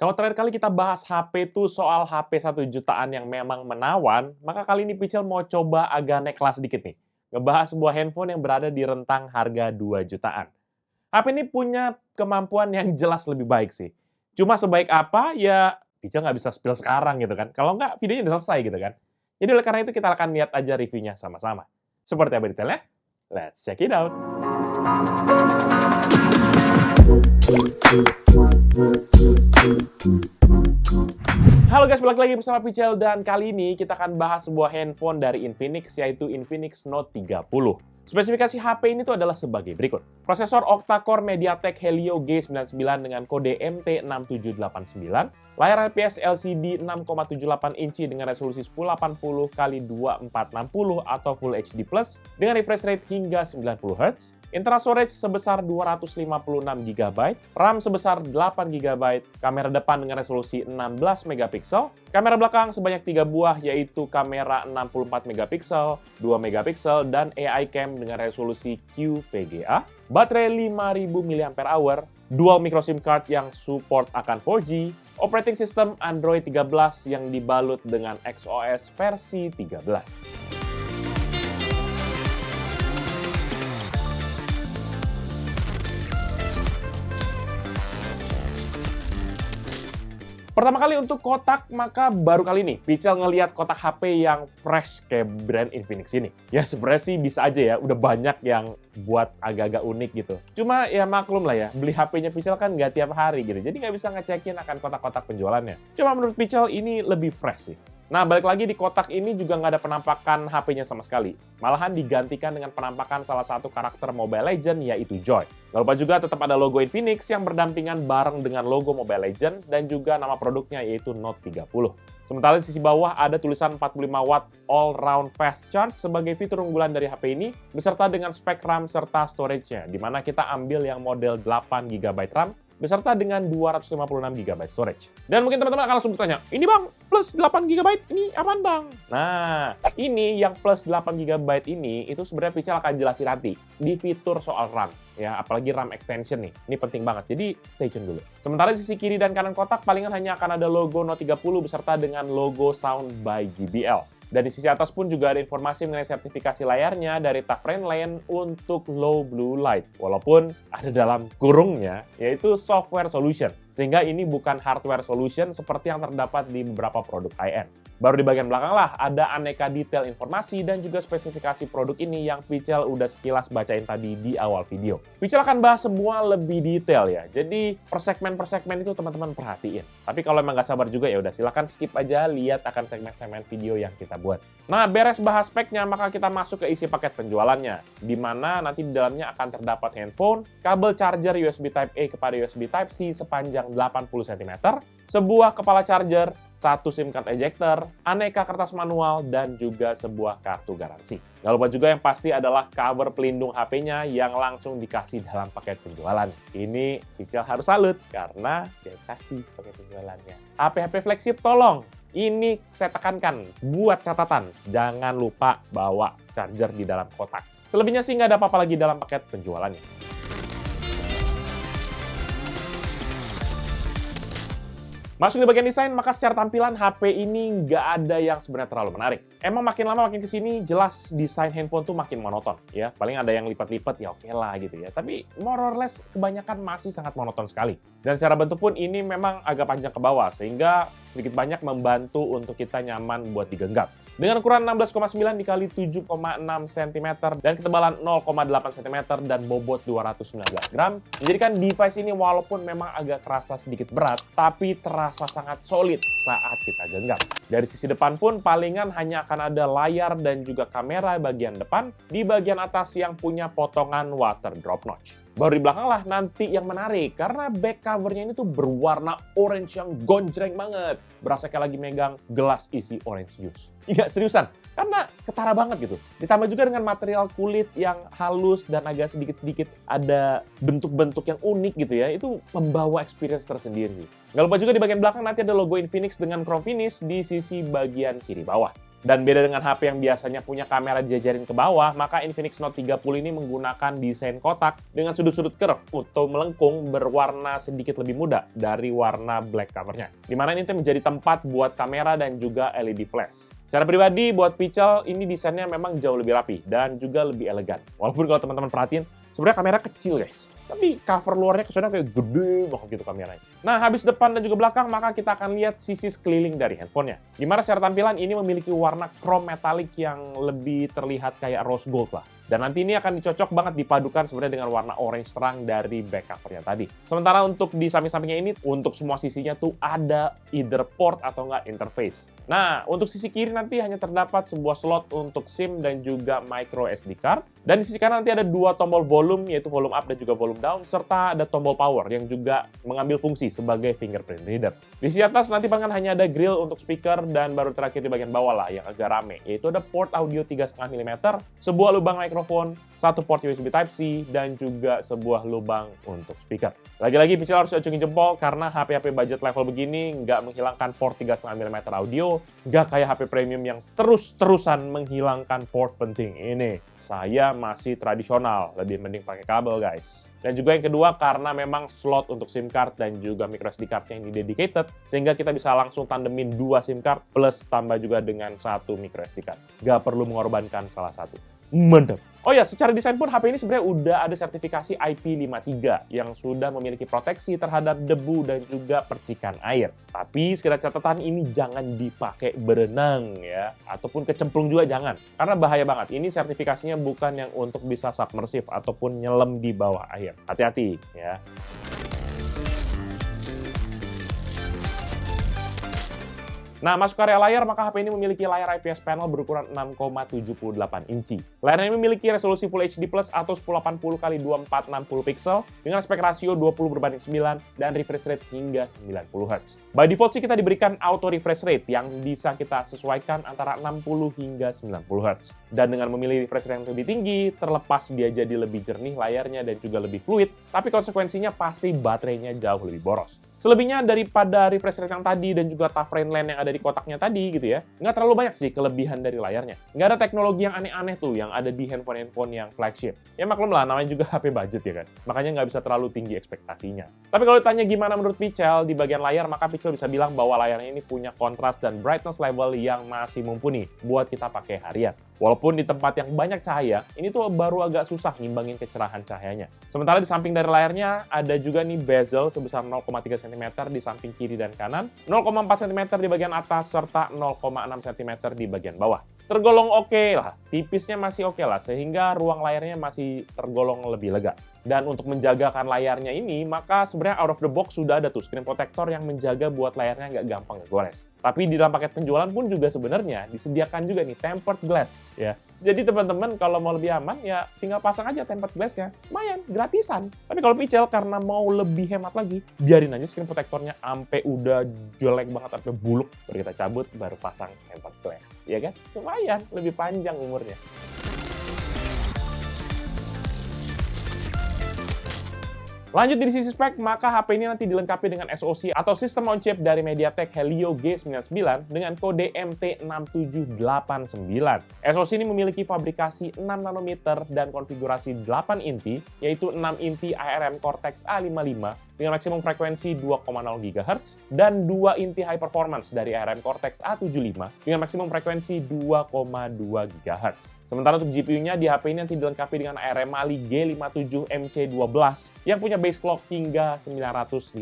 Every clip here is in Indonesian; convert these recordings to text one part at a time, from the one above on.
Kalau terakhir kali kita bahas HP tuh soal HP 1 jutaan yang memang menawan, maka kali ini Pichel mau coba agak naik kelas dikit nih. Ngebahas sebuah handphone yang berada di rentang harga 2 jutaan. HP ini punya kemampuan yang jelas lebih baik sih. Cuma sebaik apa, ya Pichel nggak bisa spill sekarang gitu kan. Kalau nggak, videonya udah selesai gitu kan. Jadi oleh karena itu kita akan lihat aja reviewnya sama-sama. Seperti apa detailnya? Let's check it out! Halo guys, balik lagi bersama Pichel dan kali ini kita akan bahas sebuah handphone dari Infinix yaitu Infinix Note 30. Spesifikasi HP ini tuh adalah sebagai berikut. Prosesor octa-core MediaTek Helio G99 dengan kode MT6789, layar IPS LCD 6,78 inci dengan resolusi 1080x2460 atau Full HD+ dengan refresh rate hingga 90 Hz, internal storage sebesar 256 GB, RAM sebesar 8 GB, kamera depan dengan resolusi 16 MP, kamera belakang sebanyak 3 buah yaitu kamera 64 MP, 2 MP, dan AI cam dengan resolusi QVGA, baterai 5000 mAh, dual micro SIM card yang support akan 4G, operating system Android 13 yang dibalut dengan XOS versi 13. Pertama kali untuk kotak, maka baru kali ini Pichel ngelihat kotak HP yang fresh kayak brand Infinix ini. Ya sebenarnya sih bisa aja ya, udah banyak yang buat agak-agak unik gitu. Cuma ya maklum lah ya, beli HP-nya Pichel kan nggak tiap hari gitu, jadi nggak bisa ngecekin akan kotak-kotak penjualannya. Cuma menurut Pichel ini lebih fresh sih. Nah, balik lagi di kotak ini juga nggak ada penampakan HP-nya sama sekali. Malahan digantikan dengan penampakan salah satu karakter Mobile Legends, yaitu Joy. Nggak lupa juga tetap ada logo Infinix yang berdampingan bareng dengan logo Mobile Legends dan juga nama produknya yaitu Note 30. Sementara di sisi bawah ada tulisan 45 watt all-round fast charge sebagai fitur unggulan dari HP ini, beserta dengan spek RAM serta storage-nya, di mana kita ambil yang model 8 GB RAM, beserta dengan 256 GB storage. Dan mungkin teman-teman akan langsung bertanya, ini bang, plus 8 GB ini apaan bang? Nah, ini yang plus 8 GB ini, itu sebenarnya Pichel akan jelasin nanti di fitur soal RAM. Ya, apalagi RAM extension nih, ini penting banget, jadi stay tune dulu. Sementara di sisi kiri dan kanan kotak, palingan hanya akan ada logo Note 30 beserta dengan logo Sound by JBL. Dan di sisi atas pun juga ada informasi mengenai sertifikasi layarnya dari TUF Friendly untuk low blue light. Walaupun ada dalam kurungnya, yaitu software solution. Sehingga ini bukan hardware solution seperti yang terdapat di beberapa produk high-end. Baru di bagian belakang lah ada aneka detail informasi dan juga spesifikasi produk ini yang Pichel udah sekilas bacain tadi di awal video. Pichel akan bahas semua lebih detail ya, jadi per segmen itu teman-teman perhatiin. Tapi kalau emang nggak sabar juga ya udah silakan skip aja, lihat akan segmen-segmen video yang kita buat. Nah, beres bahas speknya, maka kita masuk ke isi paket penjualannya, di mana nanti di dalamnya akan terdapat handphone, kabel charger USB Type-A kepada USB Type-C sepanjang 80 cm, sebuah kepala charger, 1 SIM card ejector, aneka kertas manual, dan juga sebuah kartu garansi. Nggak lupa juga yang pasti adalah cover pelindung HP-nya yang langsung dikasih dalam paket penjualan. Ini Pichel harus salut karena dia kasih paket penjualannya. HP-HP flagship tolong, ini saya tekankan buat catatan, jangan lupa bawa charger di dalam kotak. Selebihnya sih nggak ada apa-apa lagi dalam paket penjualannya. Masuk di bagian desain, maka secara tampilan HP ini nggak ada yang sebenarnya terlalu menarik. Emang makin lama makin kesini, jelas desain handphone tuh makin monoton. Ya, paling ada yang lipat-lipat ya oke lah gitu ya. Tapi more or less kebanyakan masih sangat monoton sekali. Dan secara bentuk pun ini memang agak panjang ke bawah, sehingga sedikit banyak membantu untuk kita nyaman buat digenggam. Dengan ukuran 16,9 x 7,6 cm dan ketebalan 0,8 cm dan bobot 219 gram, menjadikan device ini walaupun memang agak terasa sedikit berat, tapi terasa sangat solid saat kita genggam. Dari sisi depan pun palingan hanya akan ada layar dan juga kamera bagian depan, di bagian atas yang punya potongan water drop notch. Baru di belakang lah nanti yang menarik, karena back covernya ini tuh berwarna orange yang gonjreng banget. Berasa kayak lagi megang gelas isi orange juice. Iya, seriusan. Karena ketara banget gitu. Ditambah juga dengan material kulit yang halus dan agak sedikit-sedikit ada bentuk-bentuk yang unik gitu ya. Itu membawa experience tersendiri. Nggak lupa juga di bagian belakang nanti ada logo Infinix dengan chrome finish di sisi bagian kiri bawah. Dan beda dengan HP yang biasanya punya kamera dijajarin ke bawah, maka Infinix Note 30 ini menggunakan desain kotak dengan sudut-sudut curve atau melengkung berwarna sedikit lebih muda dari warna black covernya. Dimana ini menjadi tempat buat kamera dan juga LED flash. Secara pribadi, buat Pichel, ini desainnya memang jauh lebih rapi dan juga lebih elegan. Walaupun kalau teman-teman perhatiin, sebenarnya kamera kecil guys. Tapi cover luarnya kesannya kayak gede banget gitu kameranya. Nah, habis depan dan juga belakang, maka kita akan lihat sisi sekeliling dari handphonenya. Dimana secara tampilan ini memiliki warna chrome metallic yang lebih terlihat kayak rose gold lah. Dan nanti ini akan dicocok banget dipadukan sebenarnya dengan warna orange terang dari back covernya tadi. Sementara untuk di samping-sampingnya ini, untuk semua sisinya tuh ada either port atau enggak interface. Nah, untuk sisi kiri nanti hanya terdapat sebuah slot untuk SIM dan juga micro SD card. Dan di sisi kanan nanti ada dua tombol volume, yaitu volume up dan juga volume down, serta ada tombol power yang juga mengambil fungsi sebagai fingerprint reader. Di sisi atas nanti bahkan hanya ada grill untuk speaker, dan baru terakhir di bagian bawah lah yang agak rame, yaitu ada port audio 3,5 mm, sebuah lubang mikrofon, satu port USB Type-C, dan juga sebuah lubang untuk speaker. Lagi-lagi Pichel harus acungin jempol karena HP-HP budget level begini nggak menghilangkan port 3,5 mm audio, nggak kayak HP premium yang terus-terusan menghilangkan port penting ini. Saya masih tradisional, lebih mending pakai kabel guys. Dan juga yang kedua, karena memang slot untuk SIM card dan juga microSD card-nya ini dedicated, sehingga kita bisa langsung tandemin 2 SIM card plus tambah juga dengan 1 microSD card. Nggak perlu mengorbankan salah satu. Mantap! Oh ya, secara desain pun HP ini sebenarnya udah ada sertifikasi IP53 yang sudah memiliki proteksi terhadap debu dan juga percikan air. Tapi sekadar catatan, ini jangan dipakai berenang ya, ataupun kecemplung juga jangan. Karena bahaya banget, ini sertifikasinya bukan yang untuk bisa submersif ataupun nyelam di bawah air. Hati-hati ya. Nah, masuk ke area layar, maka HP ini memiliki layar IPS panel berukuran 6,78 inci. Layar ini memiliki resolusi Full HD Plus atau 1080 x 2460 pixel dengan aspek rasio 20:9 dan refresh rate hingga 90 Hz. By default sih kita diberikan auto refresh rate yang bisa kita sesuaikan antara 60 hingga 90 Hz. Dan dengan memilih refresh rate yang lebih tinggi, terlepas dia jadi lebih jernih layarnya dan juga lebih fluid, tapi konsekuensinya pasti baterainya jauh lebih boros. Selebihnya daripada refresh rate yang tadi dan juga tough rain line yang ada di kotaknya tadi gitu ya, nggak terlalu banyak sih kelebihan dari layarnya. Nggak ada teknologi yang aneh-aneh tuh yang ada di handphone-handphone yang flagship. Ya maklum lah, namanya juga HP budget ya kan. Makanya nggak bisa terlalu tinggi ekspektasinya. Tapi kalau ditanya gimana menurut Pichel di bagian layar, maka Pichel bisa bilang bahwa layarnya ini punya kontras dan brightness level yang masih mumpuni buat kita pakai harian. Walaupun di tempat yang banyak cahaya, ini tuh baru agak susah ngimbangin kecerahan cahayanya. Sementara di samping dari layarnya, ada juga nih bezel sebesar 0,3 cm di samping kiri dan kanan, 0,4 cm di bagian atas, serta 0,6 cm di bagian bawah. Tergolong oke lah, tipisnya masih oke lah, sehingga ruang layarnya masih tergolong lebih lega. Dan untuk menjagakan layarnya ini, maka sebenarnya out of the box sudah ada tuh screen protector yang menjaga buat layarnya nggak gampang ngegores. Tapi di dalam paket penjualan pun juga sebenarnya disediakan juga nih tempered glass ya. Jadi teman-teman kalau mau lebih aman ya tinggal pasang aja tempered glass-nya. Lumayan, gratisan. Tapi kalau Pichel karena mau lebih hemat lagi, biarin aja screen protectornya sampai udah jelek banget, sampai buluk. Baru kita cabut, baru pasang tempered glass. Ya kan? Lumayan, lebih panjang umurnya. Lanjut di sisi spek, maka HP ini nanti dilengkapi dengan SoC atau System on Chip dari MediaTek Helio G99 dengan kode MT6789. SoC ini memiliki fabrikasi 6 nanometer dan konfigurasi 8 inti, yaitu 6 inti ARM Cortex A55 dengan maksimum frekuensi 2,0 GHz dan 2 inti high performance dari ARM Cortex A75 dengan maksimum frekuensi 2,2 GHz. Sementara untuk GPU-nya di HP ini nanti dilengkapi dengan ARM Mali G57MC12 yang punya base clock hingga 950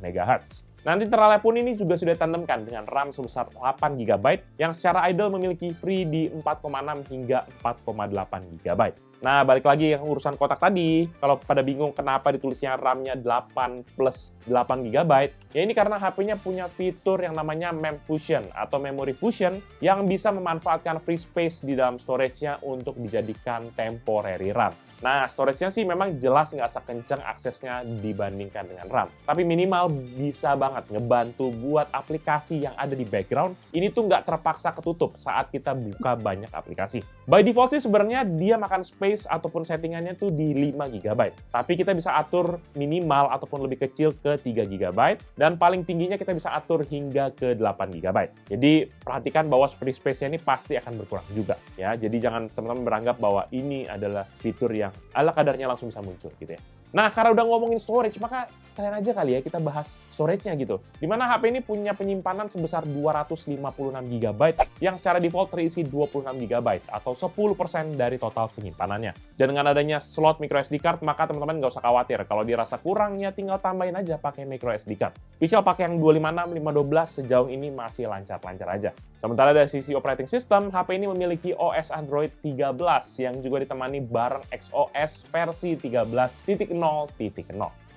MHz. Nanti teralnya pun ini juga sudah ditandemkan dengan RAM sebesar 8 GB yang secara idle memiliki free di 4,6 hingga 4,8 GB. Nah, balik lagi yang urusan kotak tadi. Kalau pada bingung kenapa ditulisnya RAM-nya 8 plus 8 GB, ya ini karena HP-nya punya fitur yang namanya MEM Fusion atau Memory Fusion yang bisa memanfaatkan free space di dalam storage-nya untuk dijadikan temporary RAM. Nah, storage-nya sih memang jelas nggak sekencang aksesnya dibandingkan dengan RAM. Tapi minimal bisa banget ngebantu buat aplikasi yang ada di background, ini tuh nggak terpaksa ketutup saat kita buka banyak aplikasi. By default sih sebenarnya dia makan space ataupun settingannya tuh di 5 GB. Tapi kita bisa atur minimal ataupun lebih kecil ke 3 GB. Dan paling tingginya kita bisa atur hingga ke 8 GB. Jadi perhatikan bahwa free space-nya ini pasti akan berkurang juga. Ya, jadi jangan teman-teman beranggap bahwa ini adalah fitur yang ala kadarnya langsung bisa muncul gitu ya. Nah, karena udah ngomongin storage, maka sekalian aja kali ya kita bahas storage-nya gitu. Dimana HP ini punya penyimpanan sebesar 256 GB yang secara default terisi 26 GB atau 10% dari total penyimpanannya. Dan dengan adanya slot microSD card, maka teman-teman nggak usah khawatir. Kalau dirasa kurang, ya tinggal tambahin aja pakai microSD card. Pichel pakai yang 256, 512 sejauh ini masih lancar-lancar aja. Sementara dari sisi operating system, HP ini memiliki OS Android 13 yang juga ditemani bareng XOS versi 13.0.0.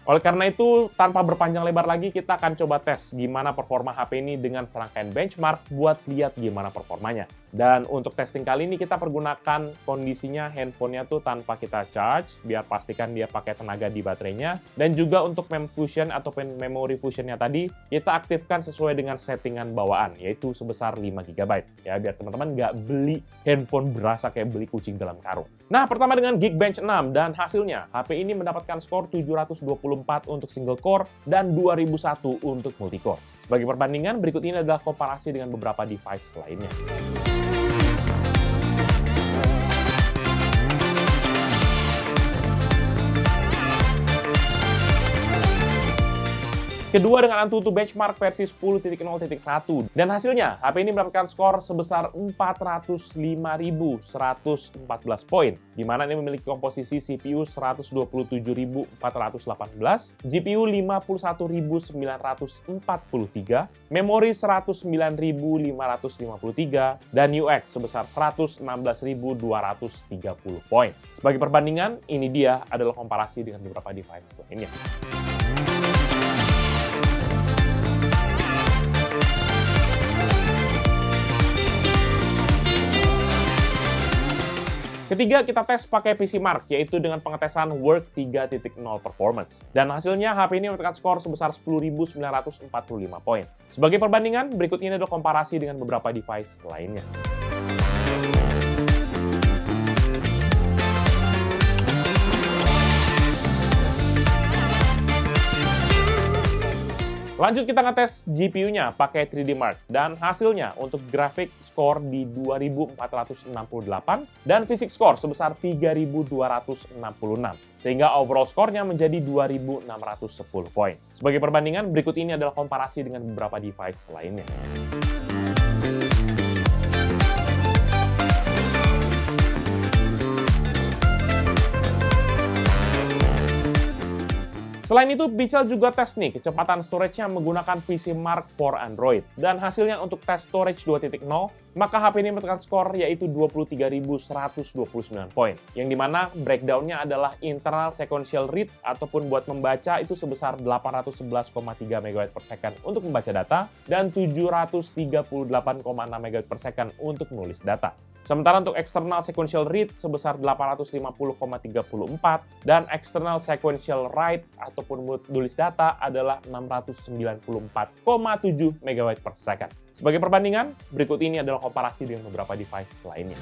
Oleh karena itu, tanpa berpanjang lebar lagi, kita akan coba tes gimana performa HP ini dengan serangkaian benchmark buat lihat gimana performanya. Dan untuk testing kali ini kita pergunakan kondisinya handphonenya tuh tanpa kita charge, biar pastikan dia pakai tenaga di baterainya. Dan juga untuk mem fusion ataupun memory fusionnya tadi, kita aktifkan sesuai dengan settingan bawaan, yaitu sebesar 5 GB. Ya, biar teman-teman nggak beli handphone berasa kayak beli kucing dalam karung. Nah, pertama dengan Geekbench 6, dan hasilnya HP ini mendapatkan skor 724 untuk single core dan 2001 untuk multicore. Sebagai perbandingan, berikut ini adalah komparasi dengan beberapa device lainnya. Kedua dengan AnTuTu benchmark versi 10.0.1, dan hasilnya HP ini mendapatkan skor sebesar 405.114 poin, di mana ini memiliki komposisi CPU 127.418, GPU 51.943, memori 109.553, dan UX sebesar 116.230 poin. Sebagai perbandingan, ini dia adalah komparasi dengan beberapa device lainnya. Ketiga, kita tes pakai PC Mark, yaitu dengan pengetesan Work 3.0 Performance. Dan hasilnya, HP ini mendapatkan skor sebesar 10.945 poin. Sebagai perbandingan, berikut ini adalah komparasi dengan beberapa device lainnya. Lanjut kita ngetes GPU-nya pakai 3D Mark, dan hasilnya untuk grafik skor di 2468 dan fisik skor sebesar 3266, sehingga overall skornya menjadi 2610 poin. Sebagai perbandingan, berikut ini adalah komparasi dengan beberapa device lainnya. Selain itu, Pichel juga tes nih kecepatan storage-nya menggunakan PC Mark for Android. Dan hasilnya untuk tes storage 2.0, maka HP ini mendapatkan skor yaitu 23.129 poin. Yang dimana breakdown-nya adalah internal sequential read ataupun buat membaca itu sebesar 811,3 MB per second untuk membaca data dan 738,6 MB per second untuk menulis data. Sementara untuk external sequential read sebesar 850,34 dan external sequential write ataupun menulis data adalah 694,7 MB per second. Sebagai perbandingan, berikut ini adalah komparasi dengan beberapa device lainnya.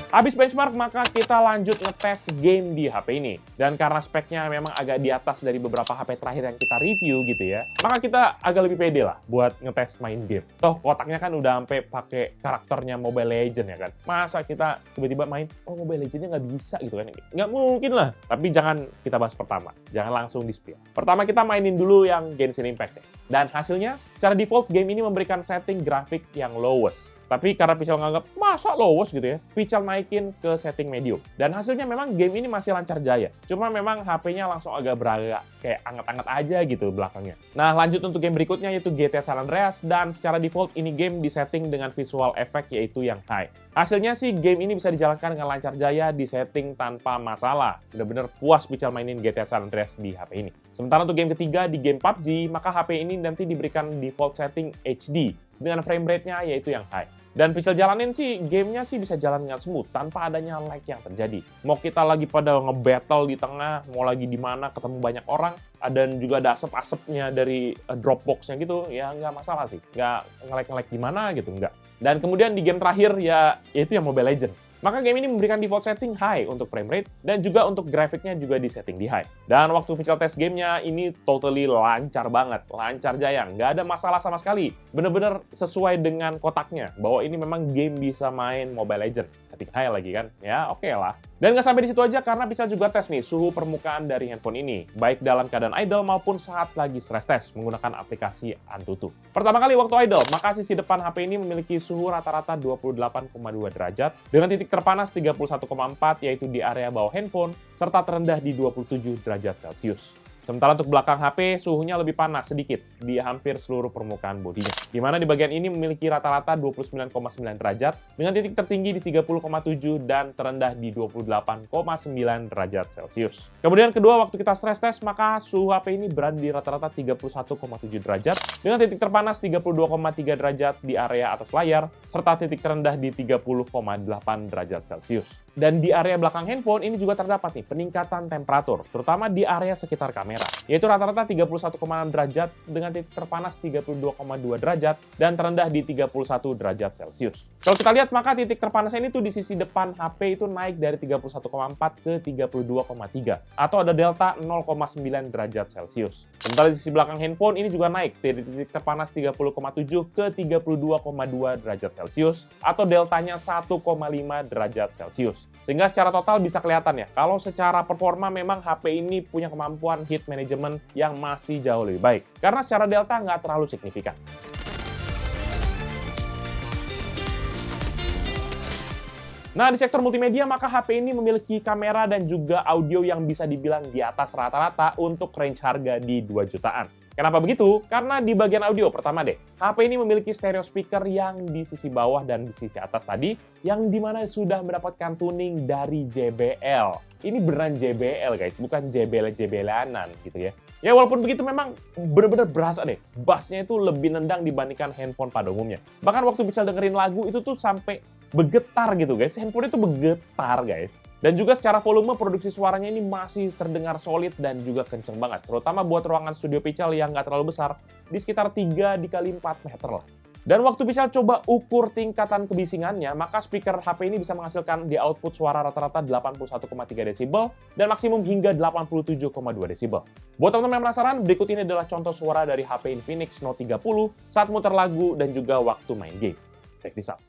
Habis benchmark, maka kita lanjut ngetes game di HP ini. Dan karena speknya memang agak di atas dari beberapa HP terakhir yang kita review gitu ya, maka kita agak lebih pede lah buat ngetes main game. Toh kotaknya kan udah sampai pakai karakternya Mobile Legends ya kan. Masa kita tiba-tiba main, oh Mobile Legends-nya nggak bisa gitu kan. Nggak mungkin lah. Tapi jangan kita bahas pertama. Jangan langsung di-spill. Pertama kita mainin dulu yang Genshin Impact ya. Dan hasilnya, secara default game ini memberikan setting grafik yang lowest. Tapi karena Pichel nganggap, masa lowest gitu ya, Pichel naikin ke setting medium. Dan hasilnya memang game ini masih lancar jaya. Cuma memang HP-nya langsung agak beragak kayak anget-anget aja gitu belakangnya. Nah, lanjut untuk game berikutnya yaitu GTA San Andreas. Dan secara default ini game disetting dengan visual effect yaitu yang high. Hasilnya sih game ini bisa dijalankan dengan lancar jaya di setting tanpa masalah. Bener-bener puas Pichel mainin GTA San Andreas di HP ini. Sementara untuk game ketiga di game PUBG, maka HP ini nanti diberikan default setting HD dengan frame rate-nya yaitu yang high. Dan Pichel jalanin sih, gamenya sih bisa jalan dengan smooth tanpa adanya lag yang terjadi. Mau kita lagi pada nge-battle di tengah, mau lagi di mana ketemu banyak orang, dan juga ada asap-asapnya dari Dropbox-nya gitu, ya nggak masalah sih. Nggak nge-lag gimana gitu, nggak. Dan kemudian di game terakhir, ya itu yang Mobile Legends. Maka game ini memberikan default setting high untuk frame rate, dan juga untuk grafiknya juga di setting di high. Dan waktu Pichel tes gamenya, ini totally lancar banget, lancar jaya, nggak ada masalah sama sekali. Bener-bener sesuai dengan kotaknya, bahwa ini memang game bisa main Mobile Legends. Setting high lagi kan, ya oke lah. Dan nggak sampai di situ aja, karena Pichel juga tes nih suhu permukaan dari handphone ini, baik dalam keadaan idle maupun saat lagi stress test menggunakan aplikasi Antutu. Pertama kali waktu idle, maka sisi depan HP ini memiliki suhu rata-rata 28,2 derajat, dengan titik terpanas 31,4 yaitu di area bawah handphone, serta terendah di 27 derajat Celcius. Sementara untuk belakang HP, suhunya lebih panas sedikit di hampir seluruh permukaan bodinya. Di mana di bagian ini memiliki rata-rata 29,9 derajat, dengan titik tertinggi di 30,7 dan terendah di 28,9 derajat Celcius. Kemudian kedua, waktu kita stress test, maka suhu HP ini berada di rata-rata 31,7 derajat, dengan titik terpanas 32,3 derajat di area atas layar, serta titik terendah di 30,8 derajat Celcius. Dan di area belakang handphone ini juga terdapat nih peningkatan temperatur, terutama di area sekitar kamera, yaitu rata-rata 31,6 derajat dengan titik terpanas 32,2 derajat dan terendah di 31 derajat Celcius. Kalau kita lihat, maka titik terpanasnya ini tuh di sisi depan HP itu naik dari 31,4 ke 32,3 atau ada delta 0,9 derajat Celcius. Sementara di sisi belakang handphone ini juga naik dari titik terpanas 30,7 ke 32,2 derajat Celcius atau deltanya 1,5 derajat Celcius. Sehingga secara total bisa kelihatan ya, kalau secara performa memang HP ini punya kemampuan heat management yang masih jauh lebih baik. Karena secara delta nggak terlalu signifikan. Nah, di sektor multimedia, maka HP ini memiliki kamera dan juga audio yang bisa dibilang di atas rata-rata untuk range harga di 2 jutaan. Kenapa begitu? Karena di bagian audio, pertama deh, HP ini memiliki stereo speaker yang di sisi bawah dan di sisi atas tadi, yang dimana sudah mendapatkan tuning dari JBL. Ini beneran JBL guys, bukan JBL-JBL-anan gitu ya. Ya walaupun begitu memang bener-bener berasa deh, bassnya itu lebih nendang dibandingkan handphone pada umumnya. Bahkan waktu bisa dengerin lagu itu tuh sampai bergetar gitu guys, handphone itu bergetar guys. Dan juga secara volume produksi suaranya ini masih terdengar solid dan juga kenceng banget. Terutama buat ruangan studio Pichel yang nggak terlalu besar, di sekitar 3 x 4 meter lah. Dan waktu Pichel coba ukur tingkatan kebisingannya, maka speaker HP ini bisa menghasilkan di output suara rata-rata 81,3 desibel dan maksimum hingga 87,2 desibel. Buat teman-teman yang penasaran, berikut ini adalah contoh suara dari HP Infinix Note 30 saat muter lagu dan juga waktu main game. Check this out.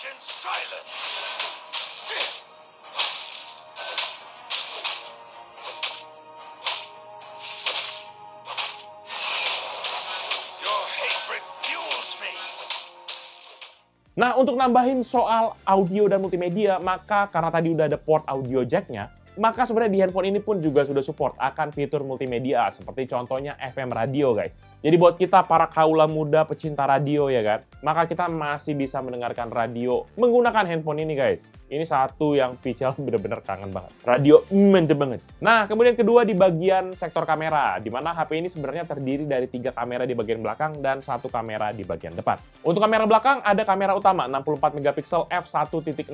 In silence. Your hatred fuels me. Nah, untuk nambahin soal audio dan multimedia, maka karena tadi udah ada port audio jack-nya, maka sebenarnya di handphone ini pun juga sudah support akan fitur multimedia, seperti contohnya FM radio guys. Jadi buat kita para kaula muda pecinta radio ya kan, maka kita masih bisa mendengarkan radio menggunakan handphone ini guys. Ini satu yang Pichel bener-bener kangen banget. Radio mantep banget. Nah, kemudian kedua di bagian sektor kamera, di mana HP ini sebenarnya terdiri dari 3 kamera di bagian belakang dan 1 kamera di bagian depan. Untuk kamera belakang ada kamera utama 64 megapiksel f1.69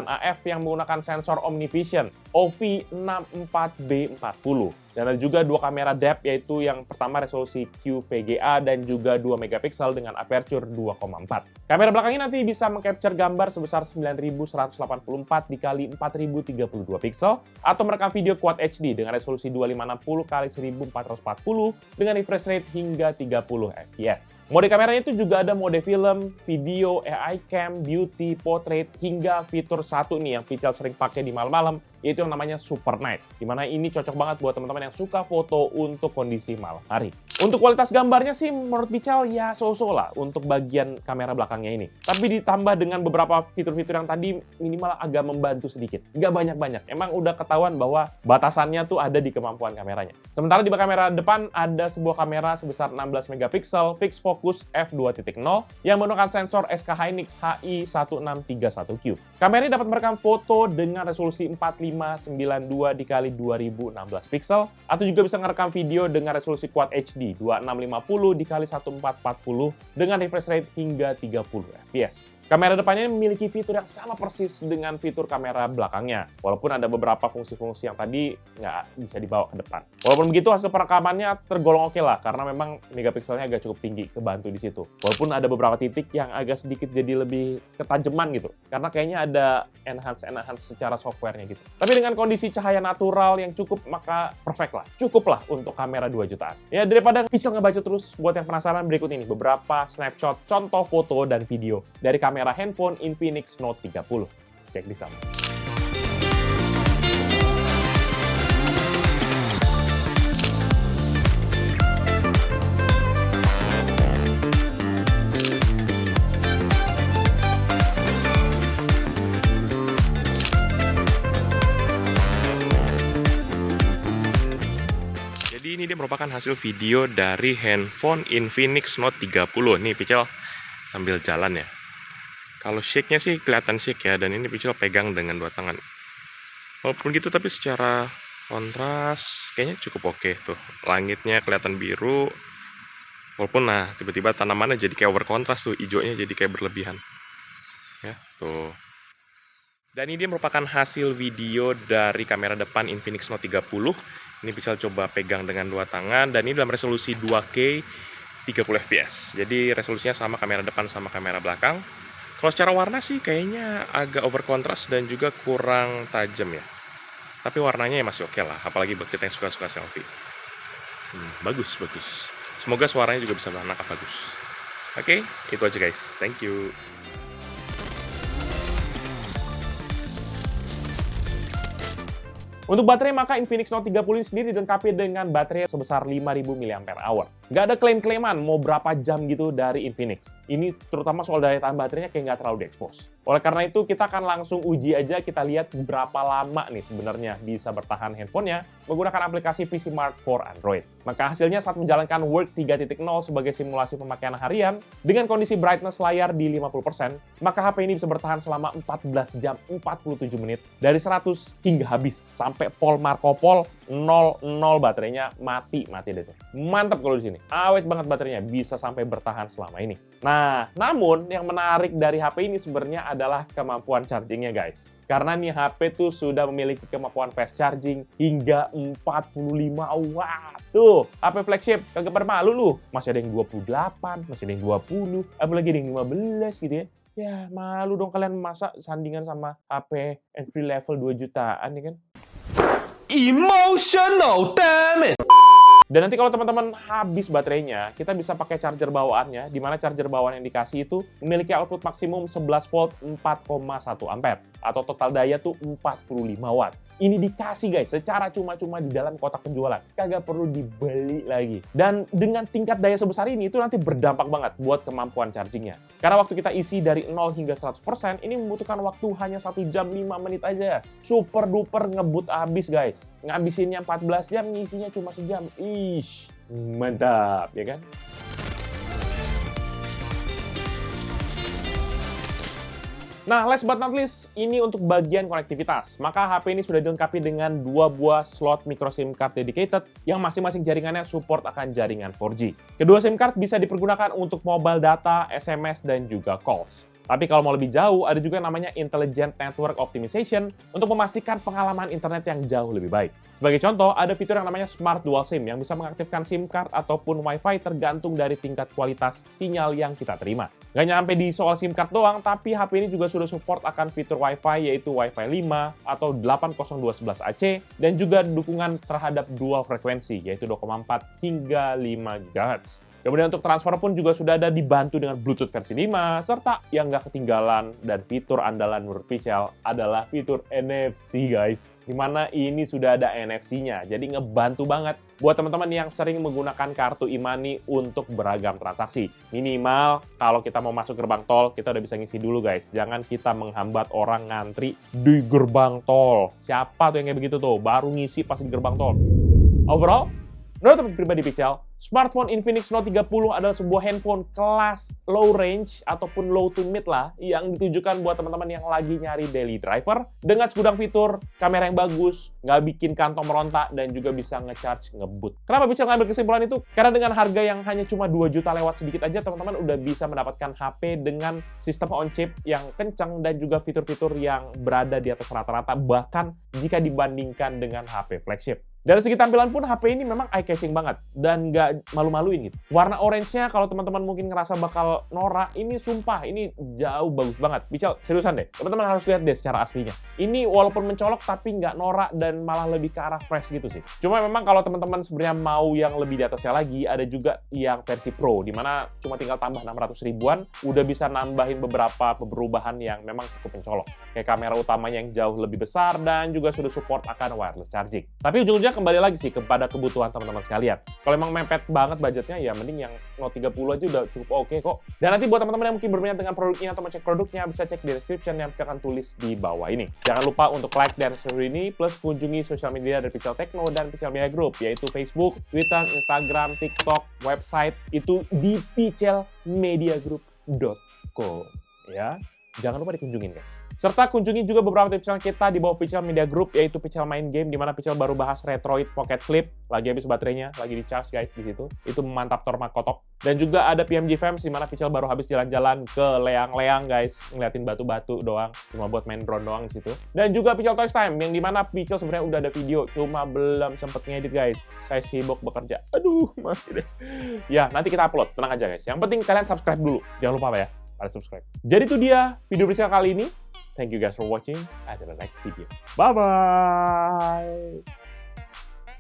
AF yang menggunakan sensor OmniVision OV64B40. Dan ada juga 2 kamera depth, yaitu yang pertama resolusi QVGA dan juga 2 megapiksel dengan aperture 2,4. Kamera belakang ini nanti bisa mengcapture gambar sebesar 9184 dikali 4032 piksel atau merekam video Quad HD dengan resolusi 2560 kali 1440 dengan refresh rate hingga 30 fps. Mode kameranya itu juga ada mode film, video, AI cam, beauty, portrait, hingga fitur satu nih yang Pichel sering pakai di malam-malam, yaitu yang namanya Super Night. Dimana ini cocok banget buat teman-teman yang suka foto untuk kondisi malam hari. Untuk kualitas gambarnya sih menurut Pical ya so-so lah untuk bagian kamera belakangnya ini. Tapi ditambah dengan beberapa fitur-fitur yang tadi minimal agak membantu sedikit. Nggak banyak-banyak. Emang udah ketahuan bahwa batasannya tuh ada di kemampuan kameranya. Sementara di kamera depan ada sebuah kamera sebesar 16 megapiksel fixed focus f2.0 yang menggunakan sensor SK Hynix HI1631Q. Kamera ini dapat merekam foto dengan resolusi 4592 x 2016 piksel atau juga bisa merekam video dengan resolusi Quad HD 2650 x 1440 dengan refresh rate hingga 30 fps. Kamera depannya memiliki fitur yang sama persis dengan fitur kamera belakangnya, walaupun ada beberapa fungsi-fungsi yang tadi nggak bisa dibawa ke depan. Walaupun begitu, hasil perekamannya tergolong oke lah, karena memang megapikselnya agak cukup tinggi, kebantu di situ. Walaupun ada beberapa titik yang agak sedikit jadi lebih ketajaman gitu, karena kayaknya ada enhance secara softwarenya gitu. Tapi dengan kondisi cahaya natural yang cukup, maka perfect lah. Cukup lah untuk kamera 2 jutaan. Ya, daripada Pical ngebaca terus, buat yang penasaran berikut ini beberapa snapshot contoh foto dan video dari kamera handphone Infinix Note 30. Cek di sana. Jadi ini dia merupakan hasil video dari handphone Infinix Note 30. Nih Pical sambil jalan ya. Kalau shake-nya sih kelihatan shake ya, dan ini Pical pegang dengan 2 tangan. Walaupun gitu, tapi secara kontras kayaknya cukup oke tuh. Langitnya kelihatan biru. Walaupun nah tiba-tiba tanamannya jadi kayak over kontras tuh, hijaunya jadi kayak berlebihan. Ya, tuh. Dan ini dia merupakan hasil video dari kamera depan Infinix Note 30. Ini Pical coba pegang dengan 2 tangan, dan ini dalam resolusi 2K 30 fps. Jadi resolusinya sama kamera depan sama kamera belakang. Kalau secara warna sih kayaknya agak over kontras dan juga kurang tajam ya. Tapi warnanya ya masih oke lah, apalagi buat kita yang suka-suka selfie. Bagus. Semoga suaranya juga bisa nangkap bagus. Oke, itu aja guys. Thank you. Untuk baterai, maka Infinix Note 30 ini sendiri dilengkapi dengan baterai sebesar 5000 mAh. Nggak ada klaim-klaiman mau berapa jam gitu dari Infinix. Ini terutama soal daya tahan baterainya kayak nggak terlalu diekspos. Oleh karena itu, kita akan langsung uji aja, kita lihat berapa lama nih sebenarnya bisa bertahan handphonenya menggunakan aplikasi PCMark for Android. Maka hasilnya saat menjalankan Work 3.0 sebagai simulasi pemakaian harian dengan kondisi brightness layar di 50%, maka HP ini bisa bertahan selama 14 jam 47 menit dari 100 hingga habis. Sampai Pol Marco Pol 00 baterainya mati deh tuh. Mantap kalau di sini. Awet banget baterainya, bisa sampai bertahan selama ini. Nah, namun yang menarik dari HP ini sebenarnya adalah kemampuan chargingnya guys. Karena nih HP tuh sudah memiliki kemampuan fast charging hingga 45 watt. Tuh, HP flagship, kagak pada malu lu. Masih ada yang 28, masih ada yang 20, apalagi ada yang 15 gitu ya. Ya, malu dong kalian masa sandingan sama HP entry level 2 jutaan ya kan? Emotional, damn it! Dan nanti kalau teman-teman habis baterainya, kita bisa pakai charger bawaannya, di mana charger bawaan yang dikasih itu memiliki output maksimum 11 volt 4,1 ampere, atau total daya tuh 45 watt. Ini dikasih guys, secara cuma-cuma di dalam kotak penjualan. Kagak perlu dibeli lagi. Dan dengan tingkat daya sebesar ini, itu nanti berdampak banget buat kemampuan chargingnya. Karena waktu kita isi dari 0 hingga 100%, ini membutuhkan waktu hanya 1 jam 5 menit aja. Super duper ngebut abis guys. Ngabisinnya 14 jam, ngisinya cuma sejam. Ish, mantap, ya kan? Nah, last but not least, ini untuk bagian konektivitas. Maka HP ini sudah dilengkapi dengan 2 buah slot micro SIM card dedicated yang masing-masing jaringannya support akan jaringan 4G. Kedua SIM card bisa dipergunakan untuk mobile data, SMS, dan juga calls. Tapi kalau mau lebih jauh, ada juga yang namanya Intelligent Network Optimization untuk memastikan pengalaman internet yang jauh lebih baik. Sebagai contoh, ada fitur yang namanya Smart Dual SIM yang bisa mengaktifkan SIM card ataupun Wi-Fi tergantung dari tingkat kualitas sinyal yang kita terima. Nggak nyampe di soal SIM card doang, tapi HP ini juga sudah support akan fitur Wi-Fi yaitu Wi-Fi 5 atau 802.11ac dan juga dukungan terhadap dual frekuensi yaitu 2,4 hingga 5 GHz. Kemudian untuk transfer pun juga sudah ada dibantu dengan Bluetooth versi 5, serta yang nggak ketinggalan dan fitur andalan menurut Pichel adalah fitur NFC guys. Dimana ini sudah ada NFC-nya, jadi ngebantu banget buat teman-teman yang sering menggunakan kartu e-money untuk beragam transaksi. Minimal kalau kita mau masuk gerbang tol, kita udah bisa ngisi dulu guys. Jangan kita menghambat orang ngantri di gerbang tol. Siapa tuh yang kayak begitu tuh, baru ngisi pas di gerbang tol. Overall, menurut teman pribadi Pichel, smartphone Infinix Note 30 adalah sebuah handphone kelas low range ataupun low to mid lah yang ditujukan buat teman-teman yang lagi nyari daily driver dengan segudang fitur, kamera yang bagus, nggak bikin kantong merontak, dan juga bisa nge-charge ngebut. Kenapa Pichel ngambil kesimpulan itu? Karena dengan harga yang hanya cuma 2 juta lewat sedikit aja, teman-teman udah bisa mendapatkan HP dengan sistem on-chip yang kencang dan juga fitur-fitur yang berada di atas rata-rata, bahkan jika dibandingkan dengan HP flagship. Dari segi tampilan pun HP ini memang eye-catching banget dan nggak malu-maluin gitu. Warna orange-nya kalau teman-teman mungkin ngerasa bakal norak, ini sumpah, ini jauh bagus banget. Pichel, seriusan deh, teman-teman harus lihat deh secara aslinya. Ini walaupun mencolok tapi nggak norak dan malah lebih ke arah fresh gitu sih. Cuma memang kalau teman-teman sebenarnya mau yang lebih di atasnya lagi, ada juga yang versi Pro, dimana cuma tinggal tambah 600 ribuan, udah bisa nambahin beberapa perubahan yang memang cukup mencolok. Kayak kamera utamanya yang jauh lebih besar dan juga sudah support akan wireless charging. Tapi ujung-ujungnya kembali lagi sih kepada kebutuhan teman-teman sekalian. Kalau emang mepet banget budgetnya, ya mending yang Note 30 aja udah cukup oke kok. Dan nanti buat teman-teman yang mungkin berminat dengan produknya atau mau cek produknya, bisa cek di description yang akan tulis di bawah ini. Jangan lupa untuk like dan share ini, plus kunjungi sosial media dari Pichel Techno dan Pichel Media Group, yaitu Facebook, Twitter, Instagram, TikTok, website, itu di pichelmediagroup.co. Ya, jangan lupa dikunjungin guys. Serta kunjungi juga beberapa tips channel kita di bawah Pichel Media Group, yaitu Pichel Main Game, di mana Pichel baru bahas Retroid Pocket Flip, lagi habis baterainya, lagi di charge guys di situ. Itu mantap Torma Kotok. Dan juga ada PMG Fams, di mana Pichel baru habis jalan-jalan ke leang-leang guys, ngeliatin batu-batu doang, cuma buat main drone doang di situ. Dan juga Pichel Toys Time, yang di mana Pichel sebenarnya udah ada video, cuma belum sempet ngedit guys. Saya sibuk bekerja. Aduh, masih deh. Ya, nanti kita upload, tenang aja guys. Yang penting kalian subscribe dulu, jangan lupa apa ya, pada subscribe. Jadi itu dia video Pichel kali ini. Thank you guys for watching. Until the next video. Bye-bye.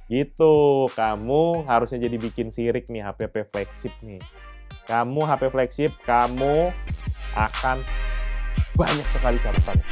Gitu, kamu harusnya jadi bikin sirik nih HP flagship nih. Kamu HP flagship, kamu akan banyak sekali catatannya.